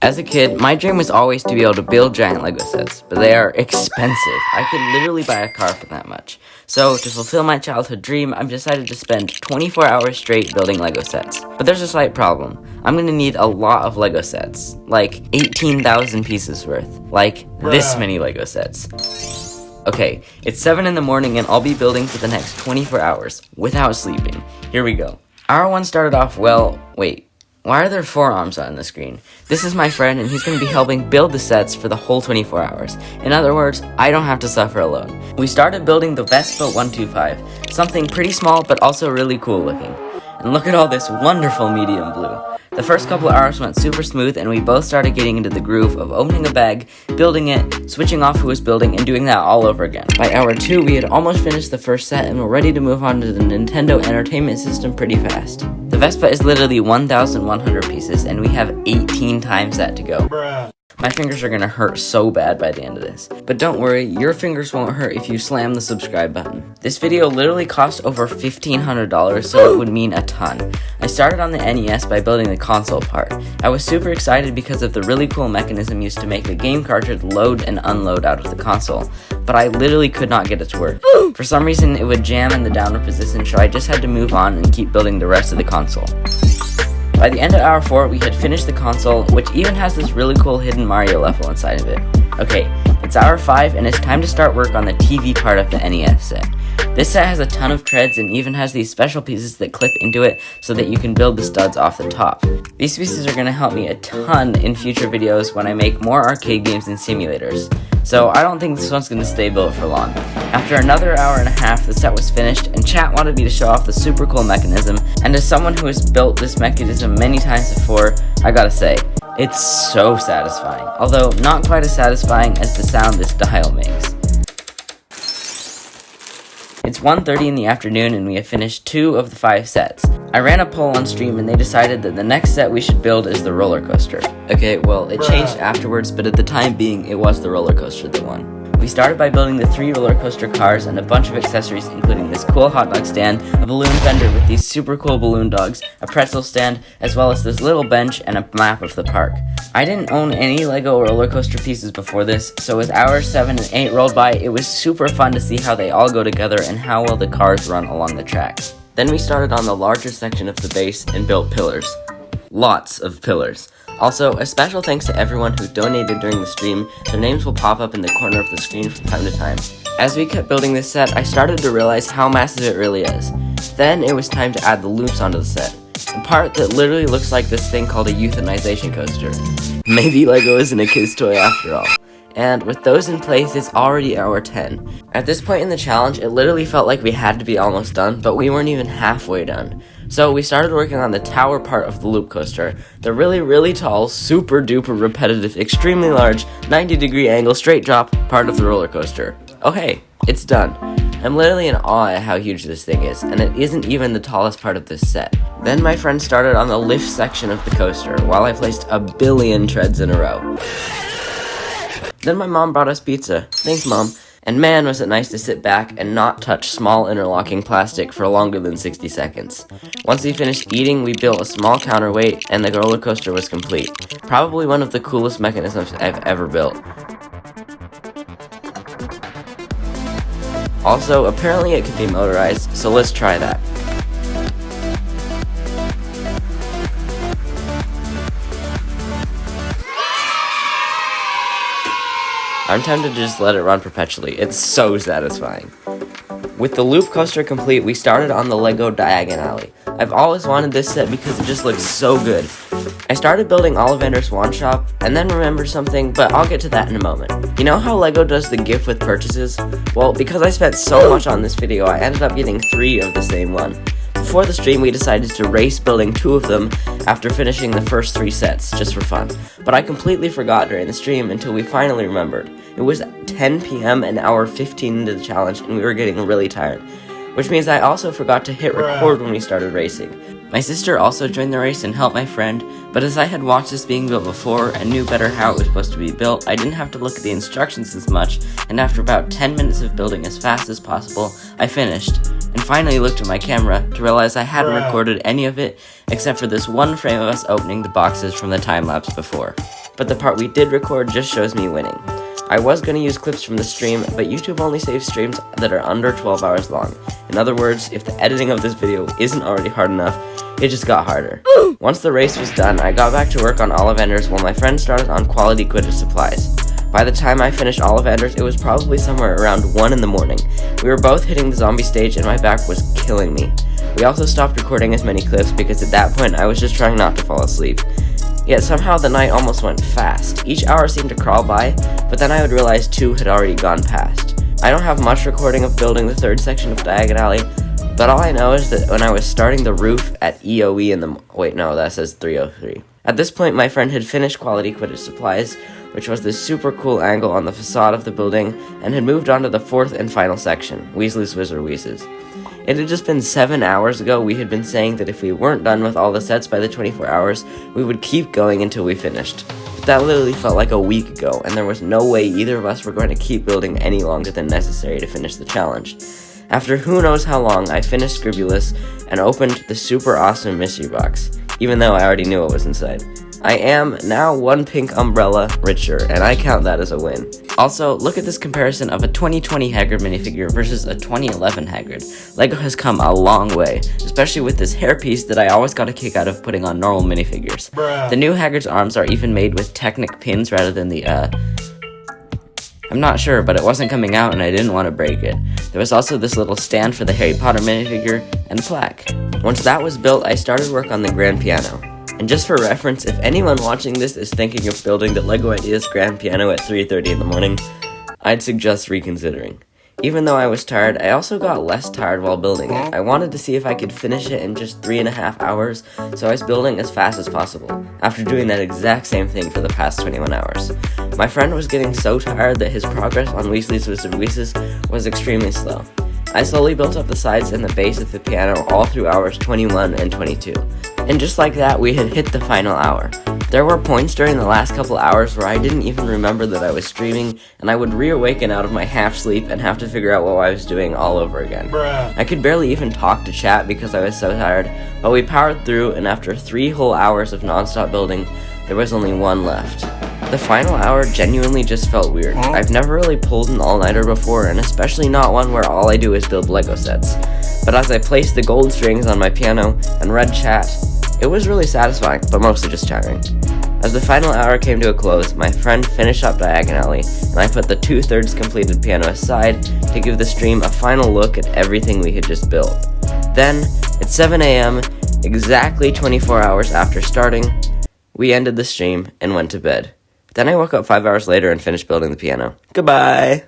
As a kid, my dream was always to be able to build giant Lego sets, but they are expensive. I could literally buy a car for that much. So, to fulfill my childhood dream, I've decided to spend 24 hours straight building Lego sets. But there's a slight problem. I'm gonna need a lot of Lego sets. Like, 18,000 pieces worth. Like, this many Lego sets. Okay, it's 7 in the morning and I'll be building for the next 24 hours, without sleeping. Here we go. Hour 1 started off well, wait. Why are there forearms on the screen? This is my friend and he's going to be helping build the sets for the whole 24 hours. In other words, I don't have to suffer alone. We started building the Vespa 125, something pretty small but also really cool looking. And look at all this wonderful medium blue. The first couple of hours went super smooth and we both started getting into the groove of opening a bag, building it, switching off who was building, and doing that all over again. By hour 2, we had almost finished the first set and were ready to move on to the Nintendo Entertainment System pretty fast. The Vespa is literally 1,100 pieces and we have 18 times that to go. My fingers are gonna hurt so bad by the end of this. But don't worry, your fingers won't hurt if you slam the subscribe button. This video literally cost over $1,500, so it would mean a ton. I started on the NES by building the console part. I was super excited because of the really cool mechanism used to make the game cartridge load and unload out of the console. But I literally could not get it to work. For some reason, it would jam in the downward position, so I just had to move on and keep building the rest of the console. By the end of hour 4, we had finished the console, which even has this really cool hidden Mario level inside of it. Okay, it's hour 5 and it's time to start work on the TV part of the NES set. This set has a ton of treads and even has these special pieces that clip into it so that you can build the studs off the top. These pieces are going to help me a ton in future videos when I make more arcade games and simulators. So I don't think this one's going to stay built for long. After another hour and a half, the set was finished, and chat wanted me to show off the super cool mechanism, and as someone who has built this mechanism many times before, I gotta say, it's so satisfying. Although not quite as satisfying as the sound this dial makes. It's 1:30 in the afternoon and we have finished 2 of the 5 sets. I ran a poll on stream and they decided that the next set we should build is the roller coaster. Okay, well, it changed afterwards, but at the time being, it was the roller coaster that won. We started by building the 3 roller coaster cars and a bunch of accessories, including this cool hot dog stand, a balloon vendor with these super cool balloon dogs, a pretzel stand, as well as this little bench and a map of the park. I didn't own any Lego roller coaster pieces before this, so as hours 7 and 8 rolled by, it was super fun to see how they all go together and how well the cars run along the track. Then we started on the larger section of the base and built pillars. Lots of pillars. Also, a special thanks to everyone who donated during the stream. Their names will pop up in the corner of the screen from time to time. As we kept building this set, I started to realize how massive it really is. Then it was time to add the loops onto the set. The part that literally looks like this thing called a euthanization coaster. Maybe Lego isn't a kid's toy after all. And with those in place, it's already hour 10. At this point in the challenge, it literally felt like we had to be almost done, but we weren't even halfway done. So we started working on the tower part of the loop coaster, the really tall, super duper repetitive, extremely large, 90-degree angle straight drop part of the roller coaster. Oh hey, it's done. I'm literally in awe at how huge this thing is, and it isn't even the tallest part of this set. Then my friend started on the lift section of the coaster, while I placed a billion treads in a row. Then my mom brought us pizza. Thanks, Mom. And man, was it nice to sit back and not touch small interlocking plastic for longer than 60 seconds. Once we finished eating, we built a small counterweight, and the roller coaster was complete. Probably one of the coolest mechanisms I've ever built. Also, apparently it can be motorized, so let's try that. I'm tempted to just let it run perpetually. It's so satisfying. With the loop coaster complete, we started on the Lego Diagon Alley. I've always wanted this set because it just looks so good. I started building Ollivander's Wand Shop, and then remembered something, but I'll get to that in a moment. You know how Lego does the gift with purchases? Well, because I spent so much on this video, I ended up getting 3 of the same one. Before the stream, we decided to race building 2 of them after finishing the first 3 sets, just for fun. But I completely forgot during the stream until we finally remembered. It was 10 p.m. and hour 15 into the challenge, and we were getting really tired. Which means I also forgot to hit record when we started racing. My sister also joined the race and helped my friend, but as I had watched this being built before and knew better how it was supposed to be built, I didn't have to look at the instructions as much, and after about 10 minutes of building as fast as possible, I finished, and finally looked at my camera to realize I hadn't recorded any of it except for this one frame of us opening the boxes from the time-lapse before. but the part we did record just shows me winning. I was going to use clips from the stream, but YouTube only saves streams that are under 12 hours long. In other words, if the editing of this video isn't already hard enough, it just got harder. Once the race was done, I got back to work on Ollivanders while my friend started on quality Quidditch supplies. By the time I finished Ollivanders, it was probably somewhere around 1 in the morning. We were both hitting the zombie stage and my back was killing me. We also stopped recording as many clips because at that point I was just trying not to fall asleep. Yet somehow the night almost went fast. Each hour seemed to crawl by, but then I would realize 2 had already gone past. I don't have much recording of building the 3rd section of Diagon Alley, but all I know is that when I was starting the roof at EOE in the... Wait, no, that says 303. At this point, my friend had finished quality Quidditch supplies, which was this super cool angle on the facade of the building, and had moved on to the 4th and final section, Weasley's Wizard Wheezes. It had just been 7 hours ago we had been saying that if we weren't done with all the sets by the 24 hours, we would keep going until we finished. But that literally felt like a week ago, and there was no way either of us were going to keep building any longer than necessary to finish the challenge. After who knows how long, I finished Scribulus and opened the super awesome mystery box, even though I already knew what was inside. I am now 1 pink umbrella richer, and I count that as a win. Also, look at this comparison of a 2020 Hagrid minifigure versus a 2011 Hagrid. LEGO has come a long way, especially with this hairpiece that I always got a kick out of putting on normal minifigures. The new Hagrid's arms are even made with Technic pins rather than the, I'm not sure, but it wasn't coming out and I didn't want to break it. There was also this little stand for the Harry Potter minifigure and a plaque. Once that was built, I started work on the grand piano. And just for reference, if anyone watching this is thinking of building the LEGO Ideas grand piano at 3:30 in the morning, I'd suggest reconsidering. Even though I was tired, I also got less tired while building it. I wanted to see if I could finish it in just 3.5 hours, so I was building as fast as possible, after doing that exact same thing for the past 21 hours. My friend was getting so tired that his progress on Weasley's Wizard Wheezes was extremely slow. I slowly built up the sides and the base of the piano all through hours 21 and 22. And just like that, we had hit the final hour. There were points during the last couple hours where I didn't even remember that I was streaming, and I would reawaken out of my half sleep and have to figure out what I was doing all over again. I could barely even talk to chat because I was so tired, but we powered through, and after 3 whole hours of non-stop building, there was only 1 left. The final hour genuinely just felt weird. I've never really pulled an all-nighter before, and especially not one where all I do is build LEGO sets. But as I placed the gold strings on my piano and read chat, it was really satisfying, but mostly just tiring. As the final hour came to a close, my friend finished up Diagon Alley, and I put the 2/3 completed piano aside to give the stream a final look at everything we had just built. Then, at 7 a.m., exactly 24 hours after starting, we ended the stream and went to bed. Then I woke up 5 hours later and finished building the piano. Goodbye!